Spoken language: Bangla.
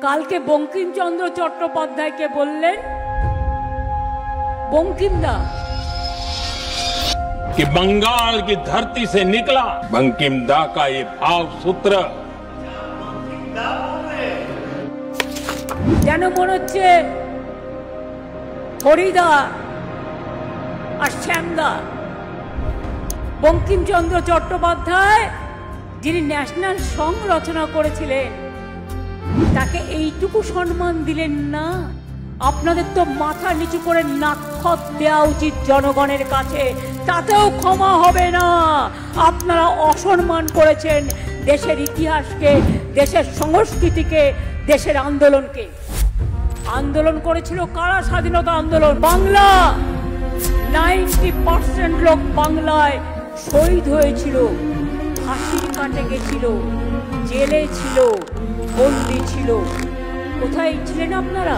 কালকে বঙ্কিমচন্দ্র চট্টোপাধ্যায়কে বললেন, बंकिमदा कि बंगाल की धरती से निकला बंकिमदा का ये भाव सूत्र যেন মনে হচ্ছে হরিদা আর শ্যামদা। বঙ্কিমচন্দ্র চট্টোপাধ্যায় যিনি ন্যাশনাল সং রচনা করেছিলেন তাকে এইটুকু সম্মান দিলেন না। আপনাদের তো মাথা নিচু করে নাক্ষত দেওয়া উচিত জনগণের কাছে, তাতেও ক্ষমা হবে না। আপনারা অসম্মান করেছেন দেশের ইতিহাসকে, দেশের সংস্কৃতিকে, দেশের আন্দোলনকে। আন্দোলন করেছিল কারা? স্বাধীনতা আন্দোলন। বাংলা 90% লোক বাংলায় শহীদ হয়েছিল, ফাঁসির কাটে গেছিল, জেলে ছিল, বন্দী ছিল। কোথায় ছিলেন আপনারা?